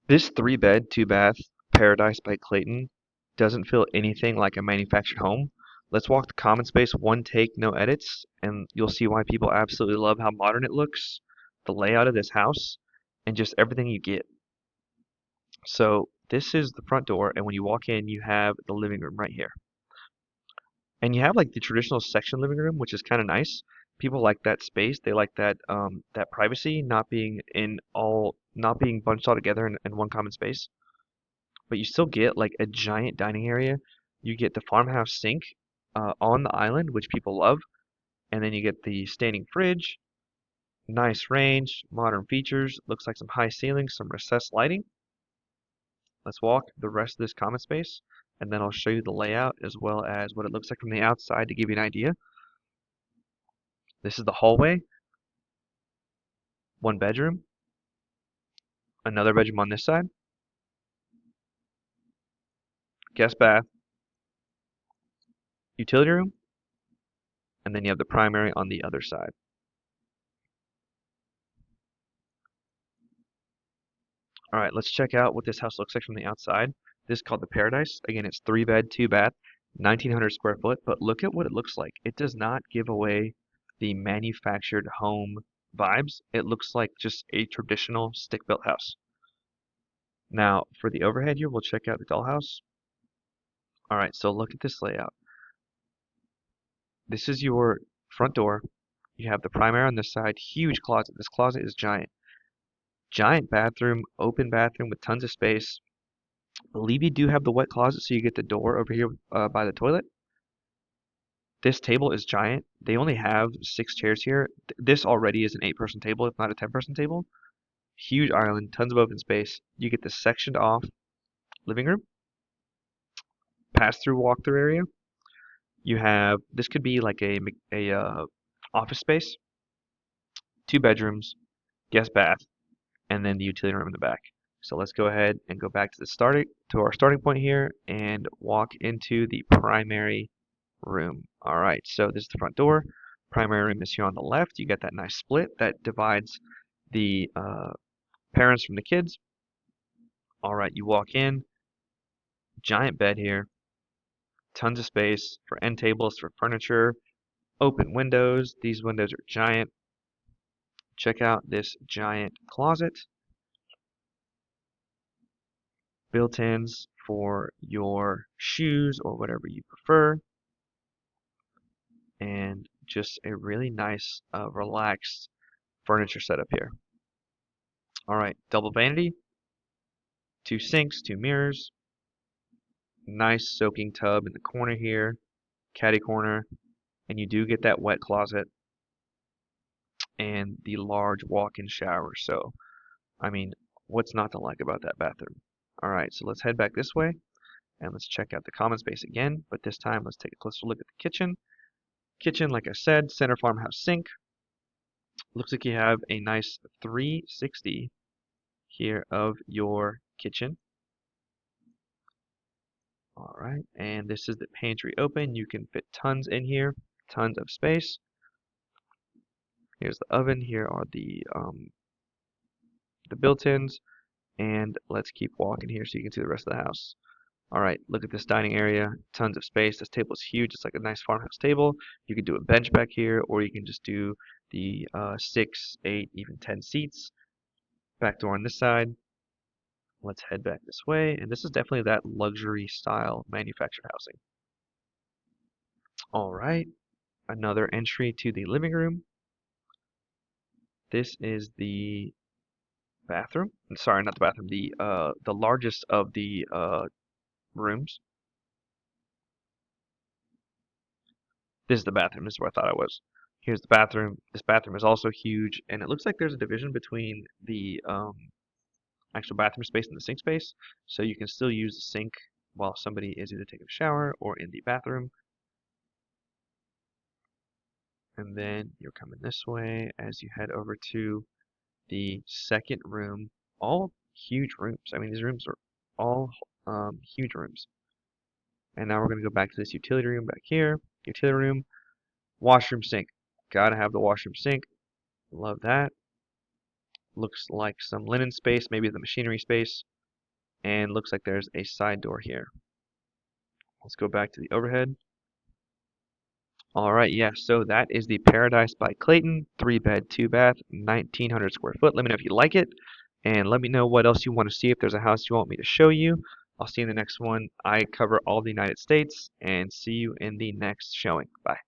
This 3-bed, 2-bath Paradise by Clayton doesn't feel anything like a manufactured home. Let's walk the common space, one take, no edits, and you'll see why people absolutely love how modern it looks, the layout of this house, and just everything you get. So this is the front door, and when you walk in, you have the living room right here. And you have like the traditional section living room, which is kind of nice. People like that space. They like that privacy, not being bunched all together in one common space. But you still get like a giant dining area. You get the farmhouse sink on the island, which people love, and then you get the standing fridge, nice range, modern features, looks like some high ceilings, some recessed lighting. Let's walk the rest of this common space, and then I'll show you the layout as well as what it looks like from the outside to give you an idea. This is the hallway, one bedroom, another bedroom on this side, guest bath, utility room, and then you have the primary on the other side. All right, let's check out what this house looks like from the outside. This is called the Paradise. Again, it's 3-bed, 2-bath, 1,900 square foot, but look at what it looks like. It does not give away the manufactured home vibes. It looks like just a traditional stick-built house. Now, for the overhead here, we'll check out the dollhouse. All right, so look at this layout. This is your front door. You have the primary on this side, huge closet. This closet is giant. Giant bathroom, open bathroom with tons of space. I believe you do have the wet closet, so you get the door over here by the toilet. This table is giant. They only have 6 chairs here. This already is an 8-person table, if not a 10-person table. Huge island, tons of open space. You get the sectioned off living room, pass-through walk-through area. You have, this could be like a office space, 2 bedrooms, guest bath, and then the utility room in the back. So let's go ahead and go back to our starting point here and walk into the primary room. All right, so this is the front door. Primary room is here on the left. You got that nice split that divides the parents from the kids. All right, you walk in, giant bed here, tons of space for end tables, for furniture, open windows. These windows are giant. Check out this giant closet. Built-ins for your shoes or whatever you prefer. And just a really nice, relaxed furniture setup here. All right, double vanity, 2 sinks, 2 mirrors, nice soaking tub in the corner here, caddy corner, and you do get that wet closet and the large walk-in shower. So, I mean, what's not to like about that bathroom? All right, so let's head back this way and let's check out the common space again, but this time let's take a closer look at the kitchen. Kitchen, like I said, center farmhouse sink. Looks like you have a nice 360 here of your kitchen. All right, and this is the pantry open. You can fit tons in here, tons of space. Here's the oven. Here are the built-ins, and let's keep walking here so you can see the rest of the house. All right, look at this dining area, tons of space. This table is huge. It's like a nice farmhouse table. You can do a bench back here, or you can just do the 6, 8, even 10 seats. Back door on this side. Let's head back this way, and this is definitely that luxury style manufactured housing. All right, another entry to the living room. This is the bathroom. Sorry, not the bathroom. The largest of the rooms. This is the bathroom. This is where I thought I was. Here's the bathroom. This bathroom is also huge, and it looks like there's a division between the actual bathroom space and the sink space, so you can still use the sink while somebody is either taking a shower or in the bathroom. And then you're coming this way as you head over to the second room. All huge rooms. I mean, these rooms are all huge rooms. And now we're going to go back to this utility room back here. Utility room, washroom, sink. Gotta have the washroom, sink. Love that. Looks like some linen space, maybe the machinery space. and looks like there's a side door here. Let's go back to the overhead. All right, yeah, so that is the Paradise by Clayton, 3-bed, 2-bath, 1,900 square foot. Let me know if you like it, and let me know what else you want to see. If there's a house you want me to show you, I'll see you in the next one. I cover all the United States, and see you in the next showing. Bye.